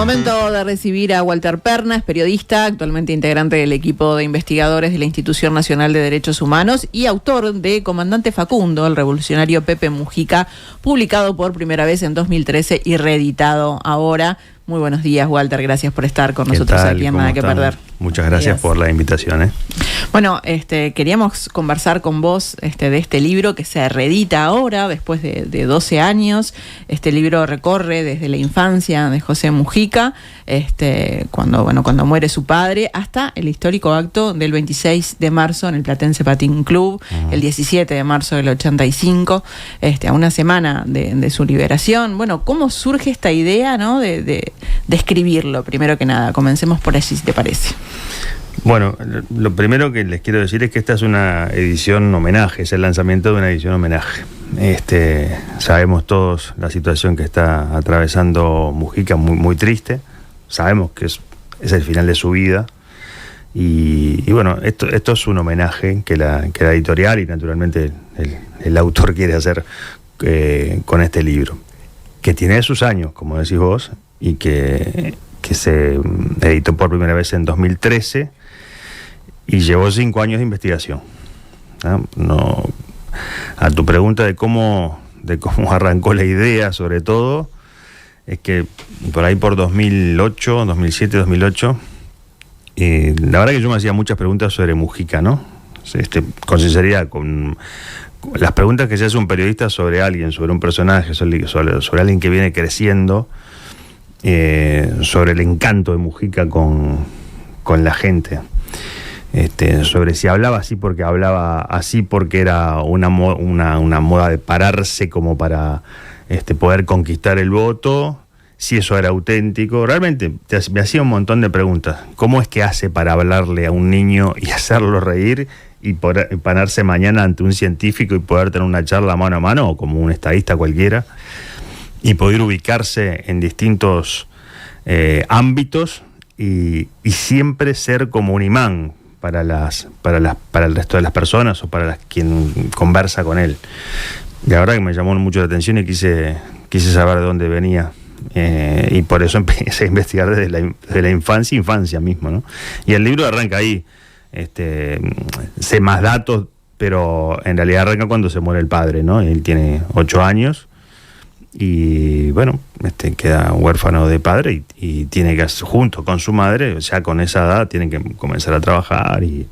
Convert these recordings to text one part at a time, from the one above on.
Momento de recibir a Walter Perna, es periodista, actualmente integrante del equipo de investigadores de la Institución Nacional de Derechos Humanos y autor de Comandante Facundo, el revolucionario Pepe Mujica, publicado por primera vez en 2013 y reeditado ahora. Muy buenos días, Walter, gracias por estar con nosotros aquí en Nada que Perder. Muchas gracias por la invitación. Bueno, queríamos conversar con vos de este libro que se reedita ahora, después de 12 años. Este libro recorre desde la infancia de José Mujica, cuando muere su padre, hasta el histórico acto del 26 de marzo en el Platense Patín Club, el 17 de marzo del 85, a una semana de su liberación. Bueno, ¿cómo surge esta idea, ¿no?, de escribirlo? Primero que nada, comencemos por allí, si te parece. Bueno, lo primero que les quiero decir es que esta es una edición homenaje, es el lanzamiento de una edición homenaje. Sabemos todos la situación que está atravesando Mujica, muy, muy triste. Sabemos que es el final de su vida. Y bueno, esto es un homenaje que la editorial y naturalmente el autor quiere hacer con este libro, que tiene sus años, como decís vos, y que se editó por primera vez en 2013 y llevó 5 años de investigación. No, a tu pregunta de cómo arrancó la idea, sobre todo, es que por ahí por 2008, 2007, 2008, la verdad que yo me hacía muchas preguntas sobre Mujica, ¿no? Con sinceridad, con las preguntas que se hace un periodista sobre alguien, sobre un personaje, sobre alguien que viene creciendo, sobre el encanto de Mujica con la gente, sobre si hablaba así porque era una moda de pararse como para poder conquistar el voto, si eso era auténtico. Realmente me hacía un montón de preguntas. ¿Cómo es que hace para hablarle a un niño y hacerlo reír y pararse mañana ante un científico y poder tener una charla mano a mano, o como un estadista cualquiera, y poder ubicarse en distintos ámbitos y siempre ser como un imán para el resto de las personas o para quien conversa con él? La verdad que me llamó mucho la atención y quise saber de dónde venía, y por eso empecé a investigar desde la infancia mismo, ¿no? Y el libro arranca ahí. Sé más datos, pero en realidad arranca cuando se muere el padre, ¿no? Él tiene 8 años y bueno, queda huérfano de padre y tiene que, junto con su madre, ya con esa edad, tienen que comenzar a trabajar. ¿Y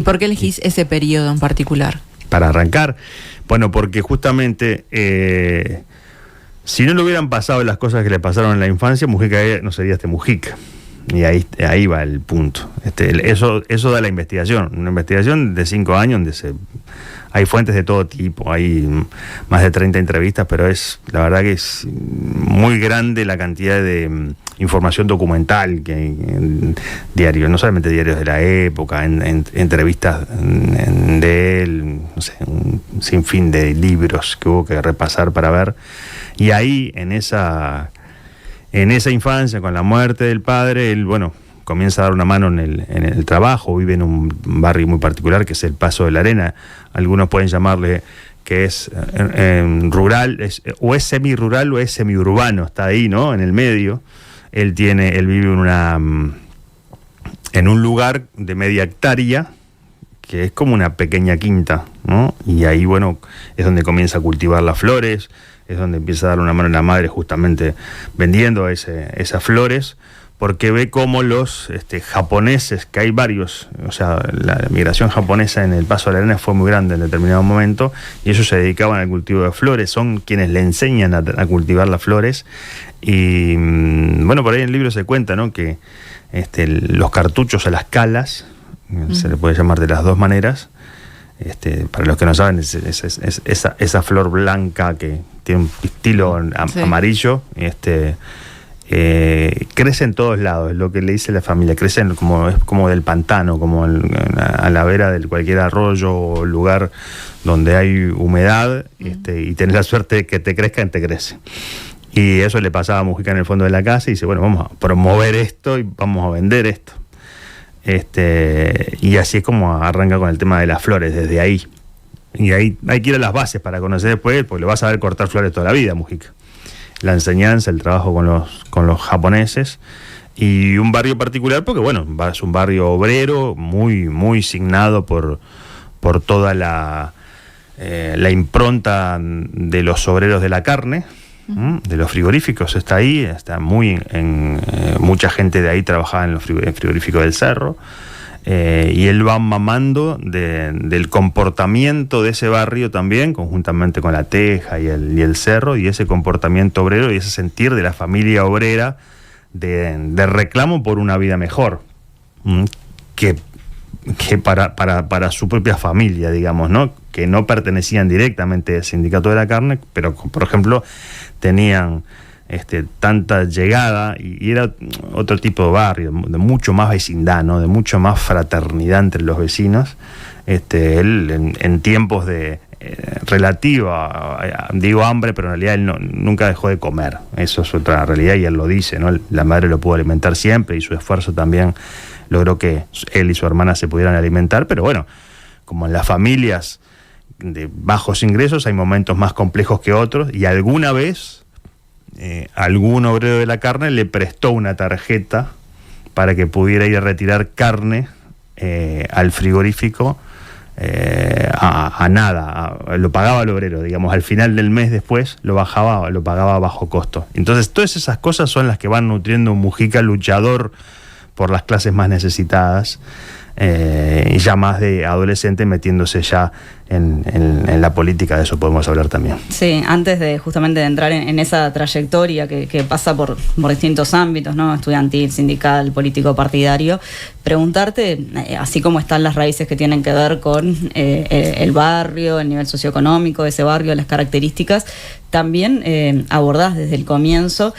por qué elegís ese periodo en particular? Para arrancar, bueno, porque justamente si no le hubieran pasado las cosas que le pasaron en la infancia, Mujica no sería Mujica. Y ahí va el punto. Eso da la investigación. Una investigación de 5 años donde hay fuentes de todo tipo, hay más de 30 entrevistas, pero la verdad que es muy grande la cantidad de información documental que hay en diarios, no solamente diarios de la época, en entrevistas de él, no sé, un sinfín de libros que hubo que repasar para ver. Y ahí, en esa infancia, con la muerte del padre, él, bueno, comienza a dar una mano en el trabajo. Vive en un barrio muy particular que es el Paso de la Arena. Algunos pueden llamarle que es rural, o es semirural o es semiurbano, está ahí, ¿no?, en el medio. Él vive en un lugar de media hectárea, que es como una pequeña quinta, ¿no? Y ahí, bueno, es donde comienza a cultivar las flores, es donde empieza a dar una mano a la madre justamente vendiendo esas flores, porque ve cómo los japoneses, que hay varios, o sea, la migración japonesa en el Paso de la Arena fue muy grande en determinado momento, y ellos se dedicaban al cultivo de flores, son quienes le enseñan a cultivar las flores. Y bueno, por ahí en el libro se cuenta, ¿no?, que los cartuchos a las calas, se le puede llamar de las dos maneras. Para los que no saben, esa flor blanca que tiene un pistilo amarillo, crece en todos lados, es lo que le dice la familia. Crece como del pantano, como a la vera de cualquier arroyo o lugar donde hay humedad, y tenés la suerte de que te crezcan, te crece. Y eso le pasaba a Mujica en el fondo de la casa, y dice, bueno, vamos a promover esto y vamos a vender esto. Y así es como arranca con el tema de las flores, desde ahí. Y ahí hay que ir a las bases para conocer después, porque le vas a ver cortar flores toda la vida, Mujica. la enseñanza, el trabajo con los japoneses, y un barrio particular porque, bueno, es un barrio obrero muy, muy signado por toda la impronta de los obreros de la carne, de los frigoríficos. Está ahí, está mucha gente de ahí trabajaba en el frigorífico del Cerro, y él va mamando del comportamiento de ese barrio también, conjuntamente con La Teja y el Cerro, y ese comportamiento obrero y ese sentir de la familia obrera de reclamo por una vida mejor, que para su propia familia, digamos, ¿no? Que no pertenecían directamente al sindicato de la carne, pero, por ejemplo, tenían tanta llegada, y era otro tipo de barrio, de mucho más vecindad, ¿no? De mucho más fraternidad entre los vecinos. Él en tiempos de relativa, digo hambre, pero en realidad él nunca dejó de comer. Eso es otra realidad, y él lo dice, ¿no? La madre lo pudo alimentar siempre, y su esfuerzo también logró que él y su hermana se pudieran alimentar. Pero bueno, como en las familias de bajos ingresos hay momentos más complejos que otros, y alguna vez algún obrero de la carne le prestó una tarjeta para que pudiera ir a retirar carne al frigorífico, a nada, lo pagaba el obrero, digamos, al final del mes después lo pagaba a bajo costo. Entonces todas esas cosas son las que van nutriendo un Mujica luchador por las clases más necesitadas, y ya más de adolescente metiéndose ya en la política. De eso podemos hablar también. Sí, antes de justamente de entrar en esa trayectoria que pasa por distintos ámbitos, ¿no? Estudiantil, sindical, político, partidario, preguntarte, así como están las raíces que tienen que ver con el barrio, el nivel socioeconómico de ese barrio, las características, también abordás desde el comienzo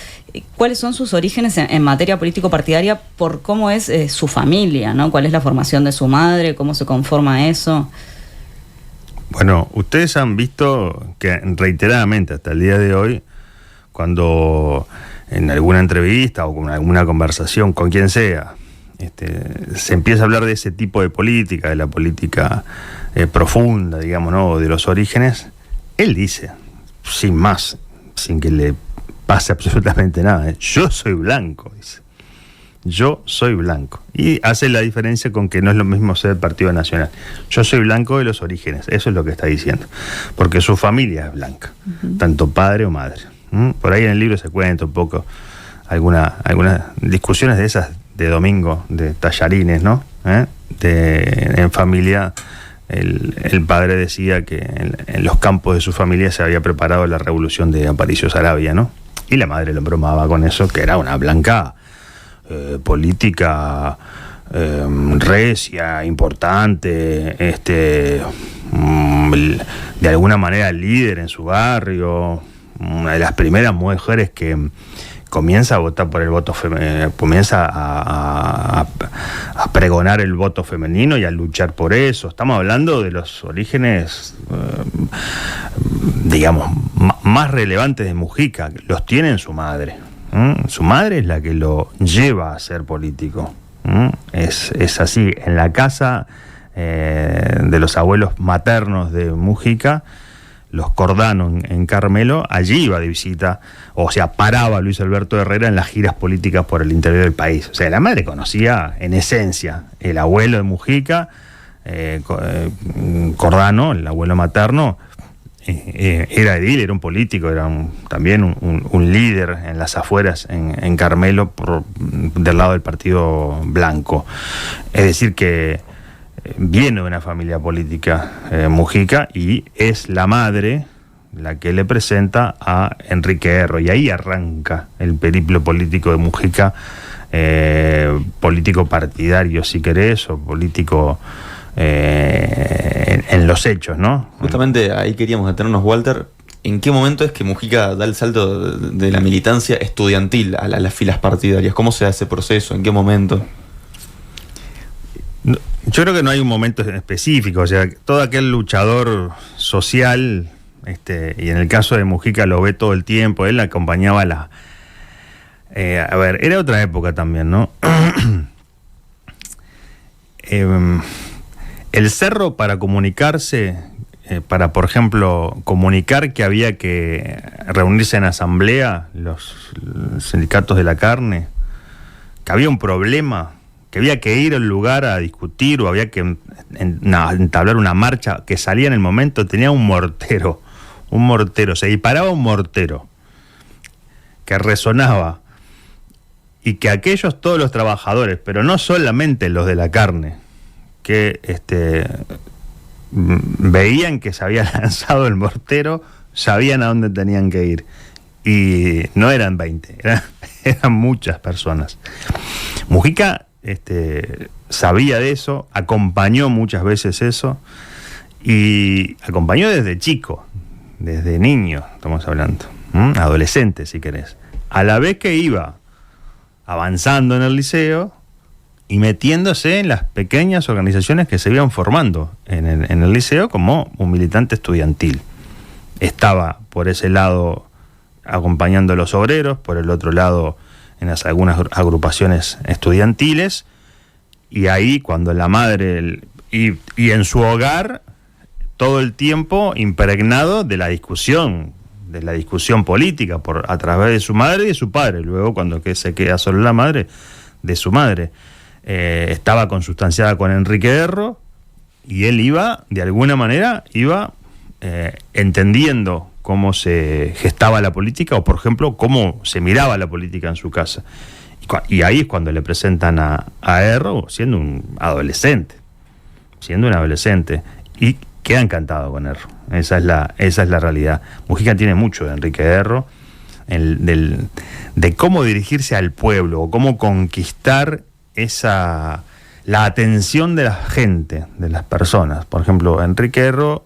cuáles son sus orígenes en materia político-partidaria, por cómo es su familia, ¿no? Cuál es la formación de su madre, cómo se conforma eso. Bueno, ustedes han visto que reiteradamente hasta el día de hoy, cuando en alguna entrevista o con alguna conversación con quien sea, se empieza a hablar de ese tipo de política, de la política profunda, digamos, ¿no? De los orígenes, él dice, sin más, sin que le pase absolutamente nada, yo soy blanco, dice. Yo soy blanco. Y hace la diferencia con que no es lo mismo ser Partido Nacional. Yo soy blanco de los orígenes, eso es lo que está diciendo. Porque su familia es blanca, tanto padre o madre. Por ahí en el libro se cuenta un poco algunas discusiones de esas de domingo, de tallarines, ¿no? En familia, el padre decía que en los campos de su familia se había preparado la revolución de Aparicio Saravia, ¿no? Y la madre lo bromaba con eso, que era una blanca política recia, importante, de alguna manera líder en su barrio, una de las primeras mujeres que comienza a votar por el voto femenino, comienza a pregonar el voto femenino y a luchar por eso. Estamos hablando de los orígenes, digamos, más relevantes de Mujica, los tiene en su madre. Su madre es la que lo lleva a ser político. Es así. En la casa de los abuelos maternos de Mujica, los Cordano en Carmelo, allí iba de visita, o sea, paraba Luis Alberto Herrera en las giras políticas por el interior del país. O sea, la madre conocía en esencia el abuelo de Mujica, Cordano, el abuelo materno, era edil, era un político, era también un líder en las afueras en Carmelo del lado del partido blanco. Es decir que viene de una familia política, Mujica, y es la madre la que le presenta a Enrique Erro, y ahí arranca el periplo político de Mujica, político partidario si querés, o político en los hechos, ¿no? Justamente ahí queríamos detenernos, Walter. ¿En qué momento es que Mujica da el salto de la militancia estudiantil a las filas partidarias? ¿Cómo se hace ese proceso? ¿En qué momento? Yo creo que no hay un momento específico, o sea, todo aquel luchador social, y en el caso de Mujica lo ve todo el tiempo, él acompañaba a ver, era otra época también, ¿no? El Cerro, para comunicarse, para, por ejemplo, comunicar que había que reunirse en asamblea los sindicatos de la carne, que había un problema, que había que ir al lugar a discutir o había que entablar una marcha, que salía en el momento, tenía un mortero, se disparaba un mortero que resonaba y que aquellos, todos los trabajadores, pero no solamente los de la carne, que veían que se había lanzado el mortero, sabían a dónde tenían que ir. Y no eran 20, eran muchas personas. Mujica sabía de eso, acompañó muchas veces eso, y acompañó desde chico, desde niño, estamos hablando, adolescente si querés. A la vez que iba avanzando en el liceo y metiéndose en las pequeñas organizaciones que se iban formando en el liceo como un militante estudiantil. Estaba por ese lado acompañando a los obreros, por el otro lado en algunas agrupaciones estudiantiles, y ahí cuando la madre y en su hogar todo el tiempo impregnado de la discusión política a través de su madre y de su padre. Luego cuando se queda solo la madre, de su madre. Estaba consustanciada con Enrique Erro y él de alguna manera iba entendiendo cómo se gestaba la política o, por ejemplo, cómo se miraba la política en su casa. Y ahí es cuando le presentan a Erro siendo un adolescente. Y queda encantado con Erro. Esa es la realidad. Mujica tiene mucho de Enrique Erro, de cómo dirigirse al pueblo o cómo conquistar la atención de la gente, de las personas. Por ejemplo, Enrique Erro,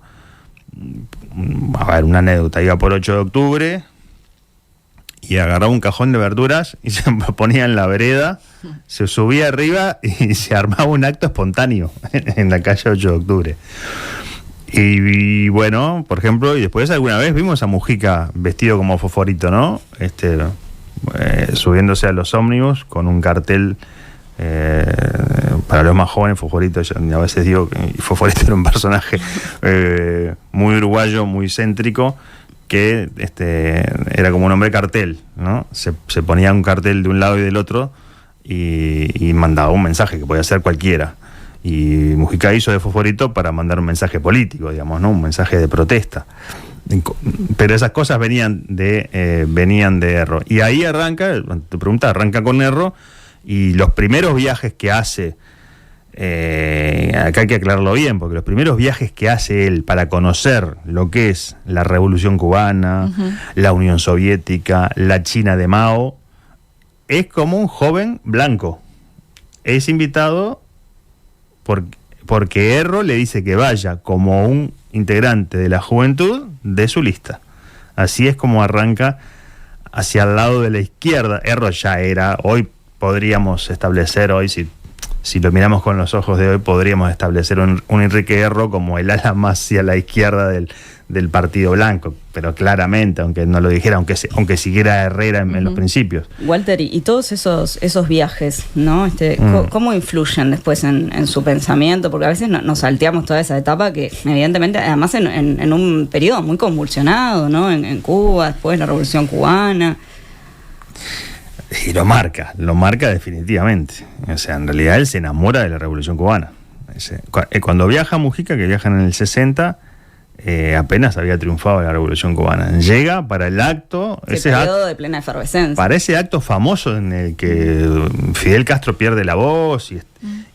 a ver, una anécdota, iba por 8 de octubre y agarraba un cajón de verduras y se ponía en la vereda, se subía arriba y se armaba un acto espontáneo en la calle 8 de octubre. Y bueno, por ejemplo, y después alguna vez vimos a Mujica vestido como Fosforito, ¿no? Subiéndose a los ómnibus con un cartel. Para los más jóvenes, Fosforito, yo a veces digo que Fosforito era un personaje muy uruguayo, muy céntrico, que era como un hombre cartel, ¿no? Se ponía un cartel de un lado y del otro y mandaba un mensaje que podía ser cualquiera. Y Mujica hizo de Fosforito para mandar un mensaje político, digamos, ¿no? Un mensaje de protesta. Pero esas cosas venían de Erro. Y ahí arranca con Erro. Y los primeros viajes que hace, acá hay que aclararlo bien, porque los primeros viajes que hace él para conocer lo que es la Revolución Cubana, la Unión Soviética, la China de Mao, es como un joven blanco. Es invitado porque Erro le dice que vaya como un integrante de la juventud de su lista. Así es como arranca hacia el lado de la izquierda. Erro ya era, hoy podríamos establecer, si lo miramos con los ojos de hoy, podríamos establecer un Enrique Erro como el ala más hacia la izquierda del Partido Blanco, pero claramente, aunque no lo dijera, aunque siguiera Herrera en los principios. Walter, y todos esos viajes, ¿no? ¿Cómo influyen después en su pensamiento? Porque a veces nos salteamos toda esa etapa que, evidentemente, además en un periodo muy convulsionado, ¿no? En Cuba, después la Revolución Cubana. Y lo marca definitivamente. O sea, en realidad él se enamora de la Revolución Cubana. Cuando viaja Mujica, que viajan en el 60, apenas había triunfado la Revolución Cubana. Llega para el acto... Ese periodo de plena efervescencia. Para ese acto famoso en el que Fidel Castro pierde la voz y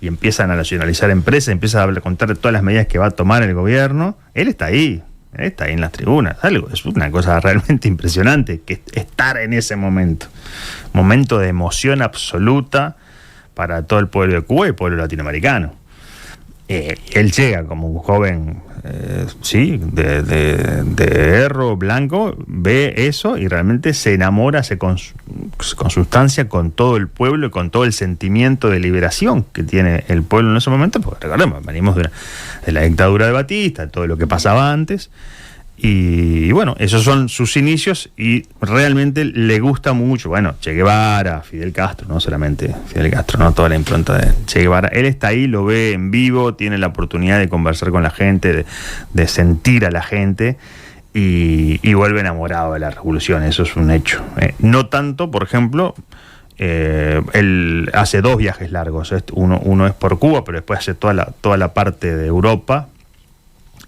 empiezan a nacionalizar empresas, empieza a contar todas las medidas que va a tomar el gobierno, él está ahí en las tribunas. Es una cosa realmente impresionante que estar en ese momento de emoción absoluta para todo el pueblo de Cuba y el pueblo latinoamericano. Él llega como un joven de Erro blanco, ve eso y realmente se enamora, se consustancia con todo el pueblo y con todo el sentimiento de liberación que tiene el pueblo en ese momento, porque recordemos, venimos de la dictadura de Batista, todo lo que pasaba antes, Y bueno, esos son sus inicios y realmente le gusta mucho, bueno, Che Guevara, Fidel Castro, no solamente Fidel Castro, no toda la impronta de Che Guevara. Él está ahí, lo ve en vivo, tiene la oportunidad de conversar con la gente, de sentir a la gente y vuelve enamorado de la revolución, eso es un hecho. No tanto, por ejemplo, él hace 2 viajes largos, uno es por Cuba, pero después hace toda la parte de Europa,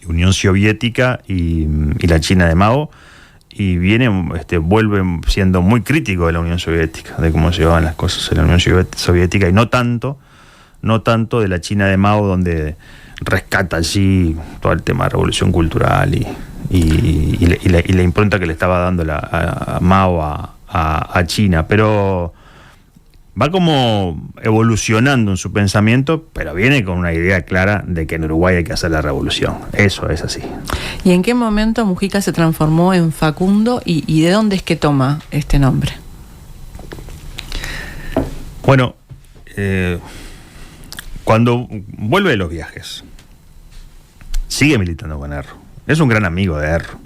Unión Soviética y la China de Mao, y vuelve siendo muy crítico de la Unión Soviética, de cómo se llevaban las cosas en la Unión Soviética, y no tanto de la China de Mao, donde rescata allí todo el tema de revolución cultural y la impronta que le estaba dando a Mao a China, pero va como evolucionando en su pensamiento, pero viene con una idea clara de que en Uruguay hay que hacer la revolución. Eso es así. ¿Y en qué momento Mujica se transformó en Facundo y de dónde es que toma este nombre? Bueno, cuando vuelve de los viajes, sigue militando con Erro. Es un gran amigo de Erro.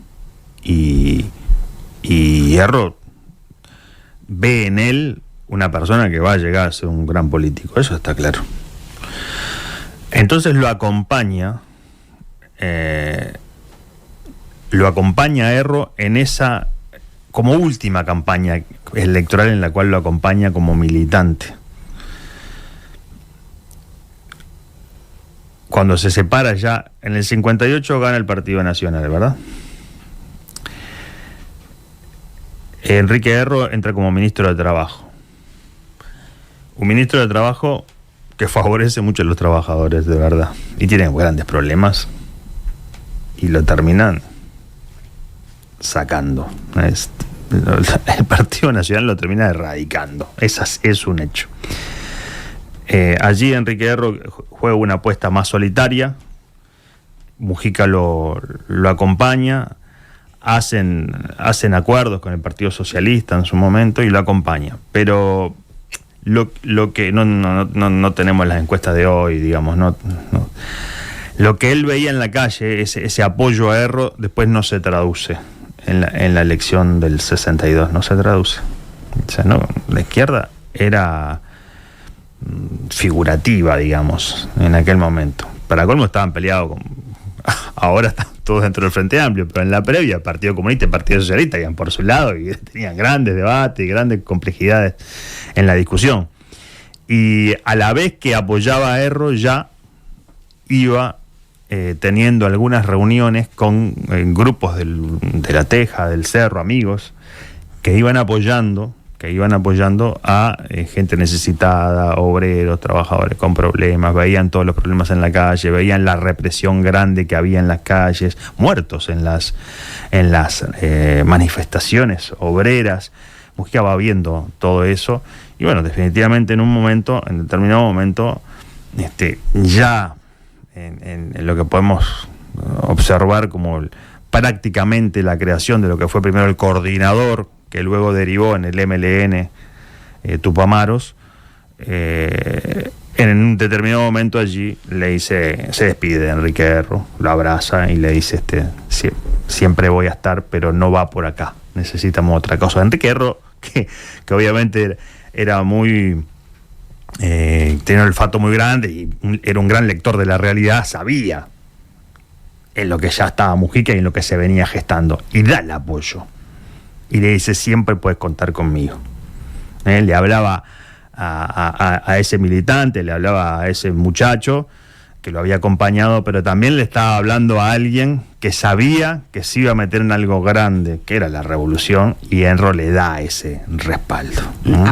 Y Erro ve en él una persona que va a llegar a ser un gran político, eso está claro. Entonces lo acompaña a Erro en esa, como última campaña electoral en la cual lo acompaña como militante. Cuando se separa ya, en el 58 gana el Partido Nacional, ¿verdad? Enrique Erro entra como ministro de Trabajo. Un ministro de Trabajo que favorece mucho a los trabajadores, de verdad. Y tiene grandes problemas. Y lo terminan sacando. El Partido Nacional lo termina erradicando. Es un hecho. Allí Enrique Erro juega una apuesta más solitaria. Mujica lo acompaña. Hacen acuerdos con el Partido Socialista en su momento y lo acompaña. Pero lo que no tenemos las encuestas de hoy, digamos, no. Lo que él veía en la calle, ese apoyo a Erro, después no se traduce en la elección del 62, no se traduce. O sea, no, la izquierda era figurativa, digamos, en aquel momento. Para colmo estaban peleados ahora están todos dentro del Frente Amplio, pero en la previa el Partido Comunista y el Partido Socialista iban por su lado y tenían grandes debates y grandes complejidades en la discusión. Y a la vez que apoyaba a Erro, ya iba teniendo algunas reuniones con grupos de La Teja, del Cerro, amigos, que iban apoyando a gente necesitada, obreros, trabajadores con problemas, veían todos los problemas en la calle, veían la represión grande que había en las calles, muertos en las manifestaciones obreras. Mujica va viendo todo eso y bueno, definitivamente en determinado momento, ya en lo que podemos observar como prácticamente la creación de lo que fue primero el coordinador, que luego derivó en el MLN Tupamaros, en un determinado momento allí se despide de Enrique Erro, lo abraza y le dice, siempre voy a estar, pero no va por acá, necesitamos otra cosa. Enrique Erro, que obviamente era muy... tenía un olfato muy grande y era un gran lector de la realidad, sabía en lo que ya estaba Mujica y en lo que se venía gestando, y da el apoyo. Y le dice, siempre puedes contar conmigo. Le hablaba a ese militante, le hablaba a ese muchacho que lo había acompañado, pero también le estaba hablando a alguien que sabía que se iba a meter en algo grande, que era la revolución, y Erro le da ese respaldo.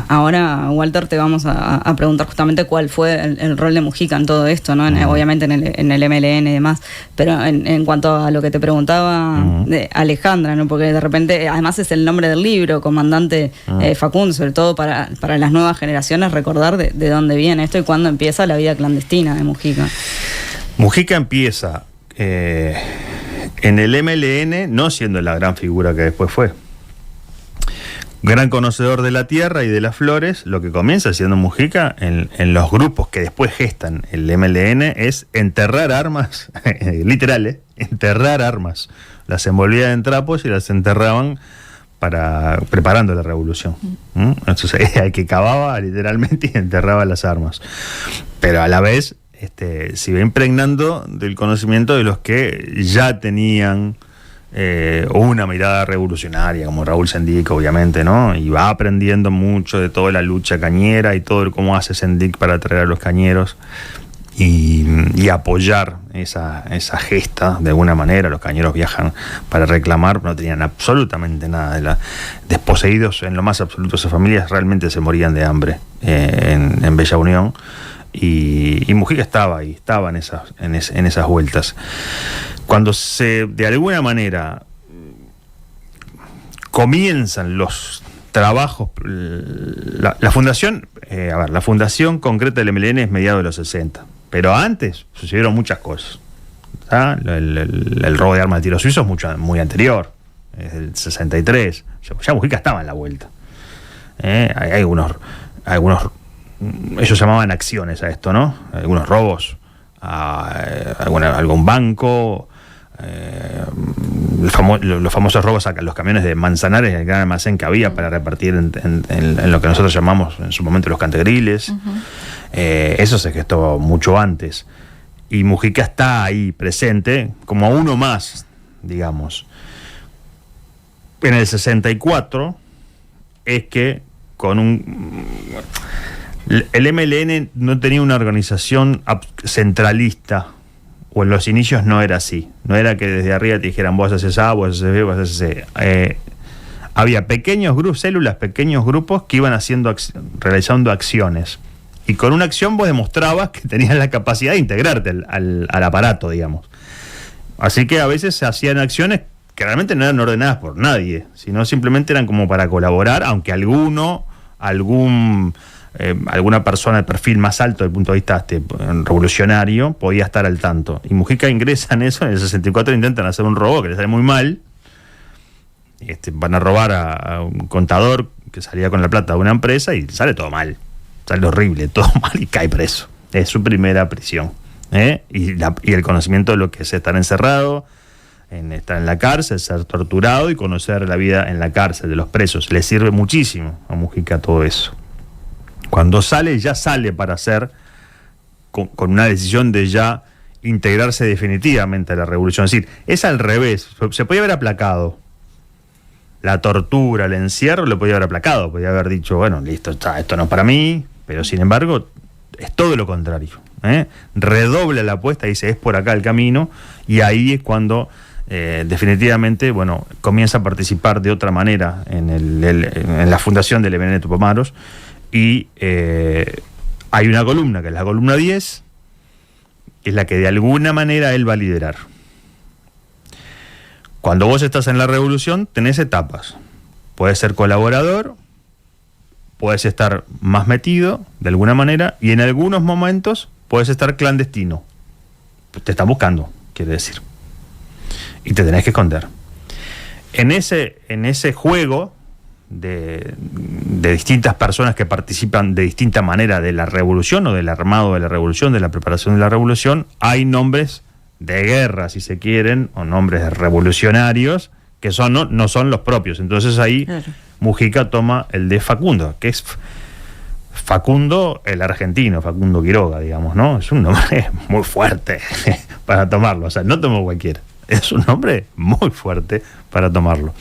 Ahora, Walter, te vamos a preguntar justamente cuál fue el rol de Mujica en todo esto, ¿no? Obviamente en el MLN y demás, pero en cuanto a lo que te preguntaba de Alejandra, ¿no? Porque de repente, además es el nombre del libro, Comandante Facundo, sobre todo para las nuevas generaciones, recordar de dónde viene esto y cuándo empieza la vida clandestina de Mujica. Mujica empieza en el MLN, no siendo la gran figura que después fue. Gran conocedor de la tierra y de las flores, lo que comienza siendo Mujica en los grupos que después gestan el MLN es enterrar armas literales enterrar armas. Las envolvían en trapos y las enterraban preparando la revolución. Entonces el que cavaba literalmente y enterraba las armas. Pero a la vez se iba impregnando del conocimiento de los que ya tenían una mirada revolucionaria, como Raúl Sendic, obviamente, ¿no? Y va aprendiendo mucho de toda la lucha cañera y todo cómo hace Sendic para atraer a los cañeros y apoyar esa gesta de alguna manera. Los cañeros viajan para reclamar, no tenían absolutamente nada. Desposeídos en lo más absoluto, esas familias realmente se morían de hambre en Bella Unión. Y Mujica estaba ahí, estaba en esas vueltas. Cuando de alguna manera comienzan los trabajos, la fundación, la fundación concreta del MLN es mediados de los 60, pero antes sucedieron muchas cosas. El robo de armas de tiro suizo es muy anterior, es del 63, ya Mujica estaba en la vuelta. Hay algunos ellos llamaban acciones a esto, ¿no? Algunos robos a algún banco, los famosos robos a los camiones de Manzanares, el gran almacén que había para repartir en lo que nosotros llamamos en su momento los cantegriles. Eso se gestó mucho antes. Y Mujica está ahí presente como uno más, digamos. En el 64 es que el MLN no tenía una organización centralista, o en los inicios no era así. No era que desde arriba te dijeran vos haces A, vos haces B, vos haces C. Había pequeños grupos, células, pequeños grupos que iban realizando acciones. Y con una acción vos demostrabas que tenías la capacidad de integrarte al aparato, digamos. Así que a veces se hacían acciones que realmente no eran ordenadas por nadie, sino simplemente eran como para colaborar, aunque alguna persona de perfil más alto desde el punto de vista revolucionario podía estar al tanto. Y Mujica ingresa en eso. En el 64 intentan hacer un robo que les sale muy mal. Van a robar a un contador que salía con la plata de una empresa y sale todo mal. Sale horrible, todo mal, y cae preso. Es su primera prisión. Y el conocimiento de lo que es estar encerrado, estar en la cárcel, ser torturado y conocer la vida en la cárcel de los presos. Le sirve muchísimo a Mujica todo eso. Cuando sale, ya sale para hacer, con una decisión de ya integrarse definitivamente a la revolución. Es decir, es al revés. Se podía haber aplacado la tortura, el encierro, lo podía haber aplacado. Podía haber dicho, bueno, listo, esto no es para mí. Pero sin embargo, es todo lo contrario. Redobla la apuesta y dice, es por acá el camino. Y ahí es cuando definitivamente, comienza a participar de otra manera en la fundación del MLN Tupamaros. Y hay una columna, que es la columna 10, que es la que de alguna manera él va a liderar. Cuando vos estás en la revolución, tenés etapas. Puedes ser colaborador, puedes estar más metido, de alguna manera, y en algunos momentos puedes estar clandestino. Te están buscando, quiere decir. Y te tenés que esconder. En ese juego de distintas personas que participan de distinta manera de la revolución o del armado de la revolución, de la preparación de la revolución, hay nombres de guerra, si se quieren, o nombres de revolucionarios que no son los propios. Entonces ahí claro. Mujica toma el de Facundo, que es Facundo el argentino, Facundo Quiroga, digamos, ¿no? Es un nombre muy fuerte para tomarlo, o sea, no tomo cualquiera, es un nombre muy fuerte para tomarlo.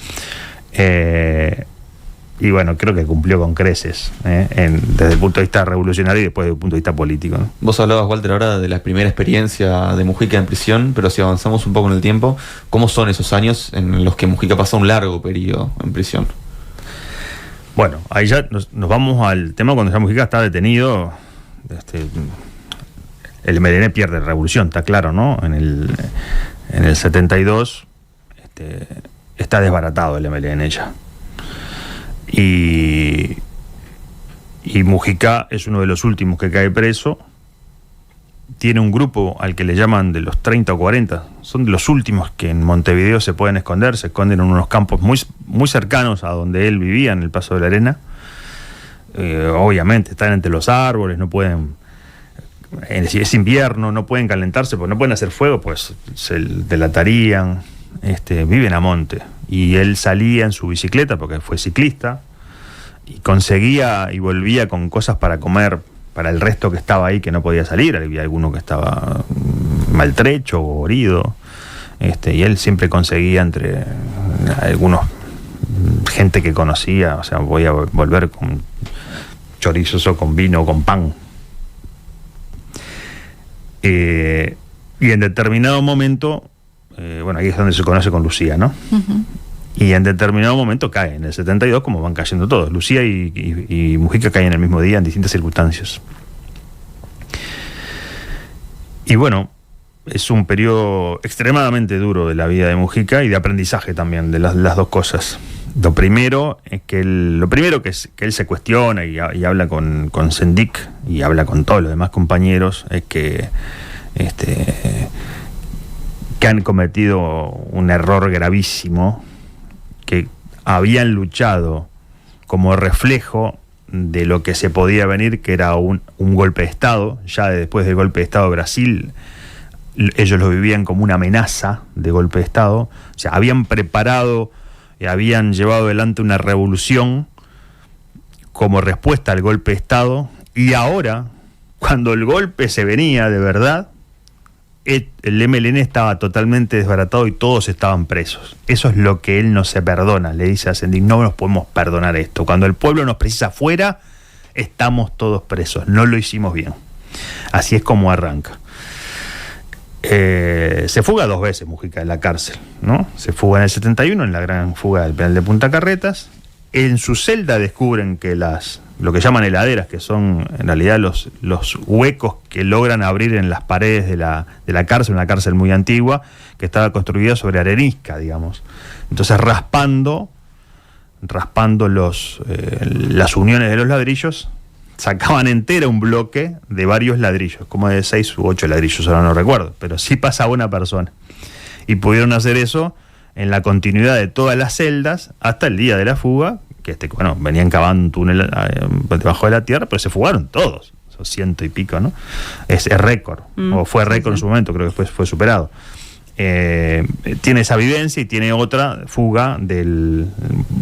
Y bueno, creo que cumplió con creces desde el punto de vista revolucionario y después desde el punto de vista político, ¿no? Vos hablabas, Walter, ahora de la primera experiencia de Mujica en prisión, pero si avanzamos un poco en el tiempo, ¿cómo son esos años en los que Mujica pasa un largo periodo en prisión? Bueno, ahí ya nos vamos al tema cuando ya Mujica está detenido. El MLN pierde revolución, está claro, ¿no? En el 72 está desbaratado el MLN ya. Y Mujica es uno de los últimos que cae preso. Tiene un grupo al que le llaman de los 30 o 40. Son de los últimos que en Montevideo se pueden esconder. Se esconden en unos campos muy, muy cercanos a donde él vivía, en el Paso de la Arena. Obviamente están entre los árboles, no pueden es invierno, no pueden calentarse, pues no pueden hacer fuego, pues se delatarían. Viven a monte. Y él salía en su bicicleta, porque fue ciclista, y conseguía y volvía con cosas para comer para el resto que estaba ahí, que no podía salir. Había alguno que estaba maltrecho o herido, y él siempre conseguía entre algunos gente que conocía, o sea, voy a volver con chorizos o con vino o con pan. Y en determinado momento, ahí es donde se conoce con Lucía, ¿no? Uh-huh. Y en determinado momento cae, en el 72, como van cayendo todos. Lucía y Mujica caen el mismo día en distintas circunstancias. Y bueno, es un periodo extremadamente duro de la vida de Mujica y de aprendizaje también, de las dos cosas. Lo primero es que él se cuestiona y habla con Sendik y habla con todos los demás compañeros, es que han cometido un error gravísimo, que habían luchado como reflejo de lo que se podía venir, que era un golpe de Estado. Ya después del golpe de Estado de Brasil, ellos lo vivían como una amenaza de golpe de Estado. O sea, habían preparado y habían llevado adelante una revolución como respuesta al golpe de Estado, y ahora, cuando el golpe se venía de verdad, el MLN estaba totalmente desbaratado y todos estaban presos. Eso es lo que él no se perdona, le dice a Sendik: no nos podemos perdonar esto. Cuando el pueblo nos precisa afuera, estamos todos presos, no lo hicimos bien. Así es como arranca. Se fuga 2 veces Mujica de la cárcel, ¿no? Se fuga en el 71, en la gran fuga del penal de Punta Carretas. En su celda descubren que lo que llaman heladeras, que son en realidad los huecos que logran abrir en las paredes de la cárcel, una cárcel muy antigua, que estaba construida sobre arenisca, digamos. Entonces raspando las uniones de los ladrillos, sacaban entera un bloque de varios ladrillos, como de 6 u 8 ladrillos, ahora no recuerdo, pero sí pasaba una persona. Y pudieron hacer eso en la continuidad de todas las celdas hasta el día de la fuga, que venían cavando un túnel debajo de la tierra, pero se fugaron todos, esos 100 y pico, ¿no? Es récord, o fue récord en su momento, creo que después fue superado. Tiene esa vivencia y tiene otra fuga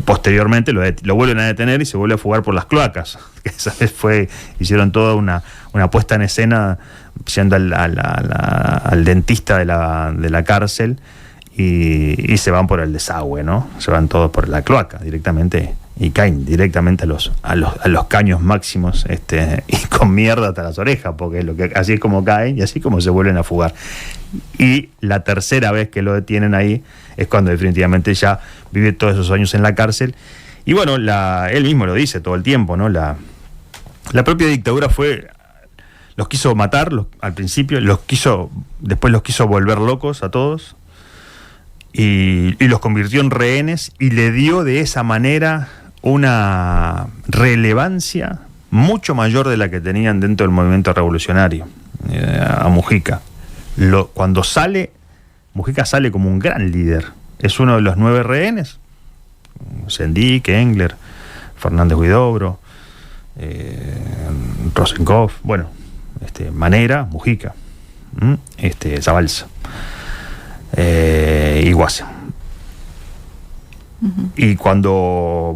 posteriormente, lo vuelven a detener y se vuelve a fugar por las cloacas. Esa vez hicieron toda una puesta en escena yendo al dentista de la cárcel, y se van por el desagüe, ¿no? Se van todos por la cloaca directamente y caen directamente a los caños máximos, y con mierda hasta las orejas, porque así es como caen y así como se vuelven a fugar. Y la tercera vez que lo detienen ahí es cuando definitivamente ya vive todos esos años en la cárcel. Y bueno, él mismo lo dice todo el tiempo, ¿no? La propia dictadura los quiso matar al principio, después los quiso volver locos a todos, y los convirtió en rehenes, y le dio de esa manera una relevancia mucho mayor de la que tenían dentro del movimiento revolucionario a Mujica. Cuando sale, Mujica sale como un gran líder. Es uno de los 9 rehenes: Sendik, Engler, Fernández Huidobro, Rosenkopf, Manera, Mujica, Zabalza, y Guasa. Uh-huh. Y cuando,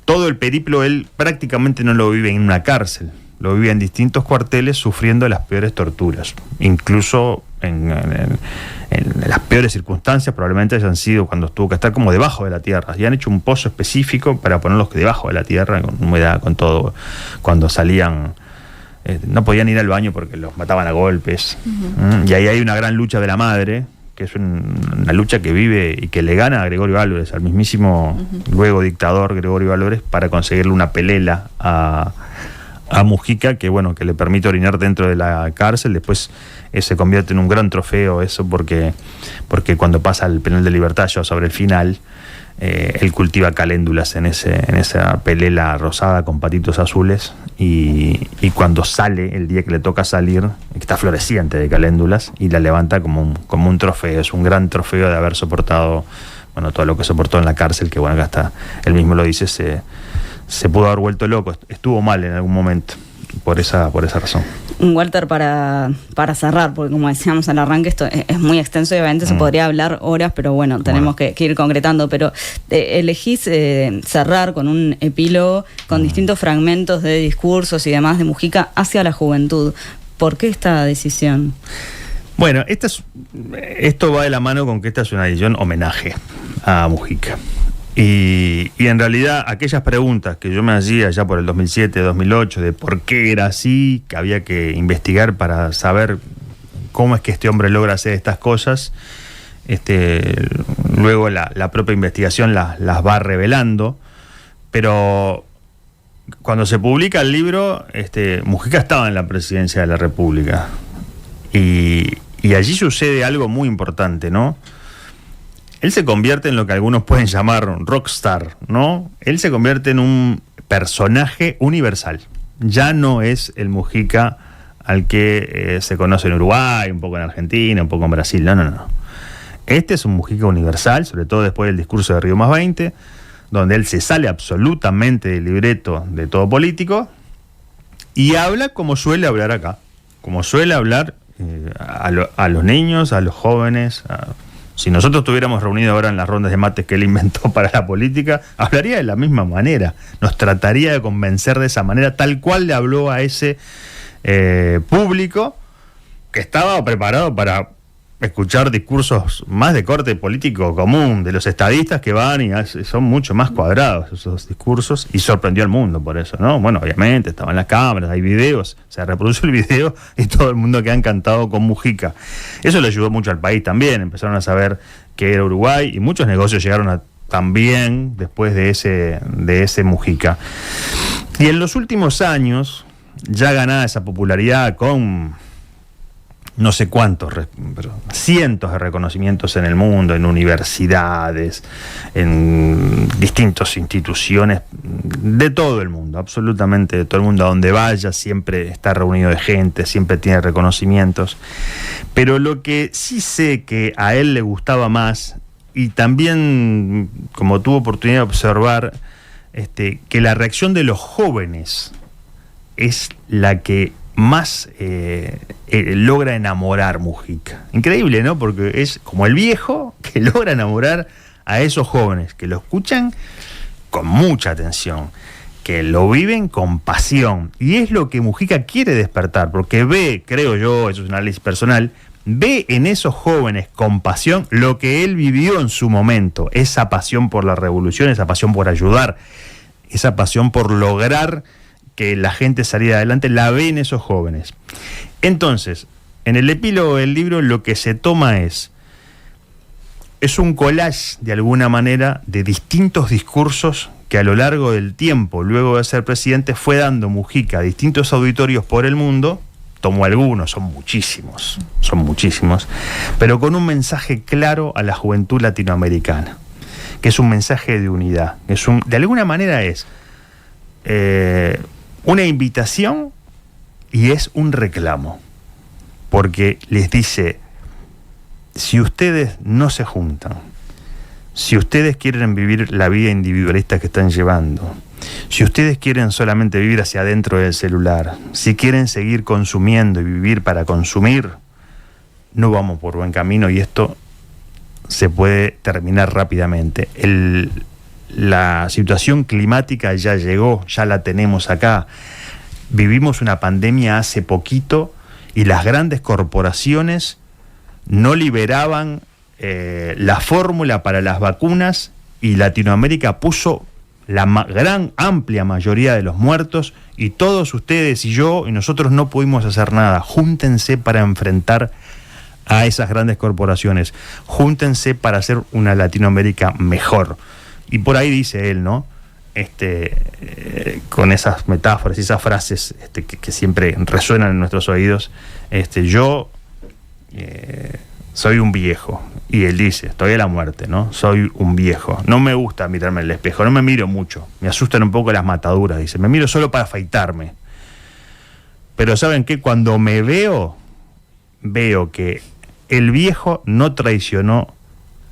todo el periplo él prácticamente no lo vive en una cárcel, lo vive en distintos cuarteles sufriendo las peores torturas, incluso en las peores circunstancias probablemente hayan sido cuando tuvo que estar como debajo de la tierra, y han hecho un pozo específico para ponerlos debajo de la tierra, con humedad, con todo. Cuando salían, no podían ir al baño porque los mataban a golpes. Uh-huh. Y ahí hay una gran lucha de la madre, que es una lucha que vive y que le gana a Gregorio Álvarez, al mismísimo luego dictador Gregorio Álvarez, para conseguirle una pelela a Mujica, que le permite orinar dentro de la cárcel. Después se convierte en un gran trofeo eso, porque cuando pasa al penal de Libertad, ya sobre el final, él cultiva caléndulas en esa pelela rosada con patitos azules, y cuando sale, el día que le toca salir, está floreciente de caléndulas, y la levanta como un trofeo. Es un gran trofeo de haber soportado todo lo que soportó en la cárcel, que que hasta él mismo lo dice, se pudo haber vuelto loco, estuvo mal en algún momento, por esa razón. Walter, para cerrar, porque como decíamos al arranque, esto es muy extenso y obviamente se podría hablar horas, pero bueno, tenemos que ir concretando. Pero elegís cerrar con un epílogo con distintos fragmentos de discursos y demás de Mujica hacia la juventud. ¿Por qué esta decisión? Bueno, esto va de la mano con que esta es una edición homenaje a Mujica. Y en realidad aquellas preguntas que yo me hacía ya por el 2007, 2008, de por qué era así, que había que investigar para saber cómo es que este hombre logra hacer estas cosas, luego la propia investigación las va revelando, pero cuando se publica el libro, Mujica estaba en la presidencia de la República y allí sucede algo muy importante, ¿no? Él se convierte en lo que algunos pueden llamar rockstar, ¿no? Él se convierte en un personaje universal. Ya no es el Mujica al que se conoce en Uruguay, un poco en Argentina, un poco en Brasil. No. Este es un Mujica universal, sobre todo después del discurso de Río +20, donde él se sale absolutamente del libreto de todo político y habla como suele hablar acá, como suele hablar a los niños, a los jóvenes. Si nosotros estuviéramos reunidos ahora en las rondas de mates que él inventó para la política, hablaría de la misma manera, nos trataría de convencer de esa manera, tal cual le habló a ese público que estaba preparado para escuchar discursos más de corte político común, de los estadistas que van y son mucho más cuadrados esos discursos, y sorprendió al mundo por eso, ¿no? Bueno, obviamente, estaban las cámaras, hay videos, se reproduce el video y todo el mundo queda encantado con Mujica. Eso le ayudó mucho al país también, empezaron a saber que era Uruguay y muchos negocios llegaron también después de ese Mujica. Y en los últimos años, ya ganada esa popularidad con no sé cuántos, pero cientos de reconocimientos en el mundo, en universidades, en distintas instituciones de todo el mundo, absolutamente de todo el mundo, a donde vaya siempre está reunido de gente, siempre tiene reconocimientos. Pero lo que sí sé que a él le gustaba más, y también como tuve oportunidad de observar, que la reacción de los jóvenes es la que más logra enamorar Mujica. Increíble, ¿no? Porque es como el viejo que logra enamorar a esos jóvenes que lo escuchan con mucha atención, que lo viven con pasión. Y es lo que Mujica quiere despertar, porque ve, creo yo, eso es un análisis personal, ve en esos jóvenes con pasión lo que él vivió en su momento, esa pasión por la revolución, esa pasión por ayudar, esa pasión por lograr que la gente saliera adelante, la ve en esos jóvenes. Entonces, en el epílogo del libro lo que se toma es un collage, de alguna manera, de distintos discursos que a lo largo del tiempo, luego de ser presidente, fue dando Mujica a distintos auditorios por el mundo. Tomó algunos, son muchísimos, pero con un mensaje claro a la juventud latinoamericana, que es un mensaje de unidad, de alguna manera es una invitación y es un reclamo, porque les dice: si ustedes no se juntan, si ustedes quieren vivir la vida individualista que están llevando, si ustedes quieren solamente vivir hacia adentro del celular, si quieren seguir consumiendo y vivir para consumir, no vamos por buen camino y esto se puede terminar rápidamente. La situación climática ya llegó, ya la tenemos acá. Vivimos una pandemia hace poquito y las grandes corporaciones no liberaban la fórmula para las vacunas y Latinoamérica puso la amplia mayoría de los muertos y todos ustedes y yo y nosotros no pudimos hacer nada. Júntense para enfrentar a esas grandes corporaciones. Júntense para hacer una Latinoamérica mejor. Y por ahí dice él, ¿no? Con esas metáforas y esas frases que siempre resuenan en nuestros oídos, yo soy un viejo. Y él dice, estoy a la muerte, ¿no? Soy un viejo. No me gusta mirarme en el espejo, no me miro mucho. Me asustan un poco las mataduras, dice. Me miro solo para afeitarme. Pero ¿saben qué? Cuando me veo que el viejo no traicionó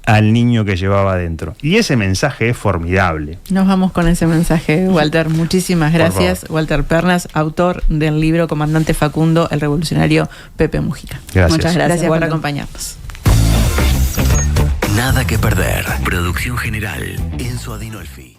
al niño que llevaba adentro. Y ese mensaje es formidable. Nos vamos con ese mensaje, Walter. Muchísimas gracias. Walter Pernas, autor del libro Comandante Facundo, el revolucionario Pepe Mujica. Gracias. Muchas gracias por Walter. acompañarnos. Nada que perder. Producción general, Enzo Adinolfi.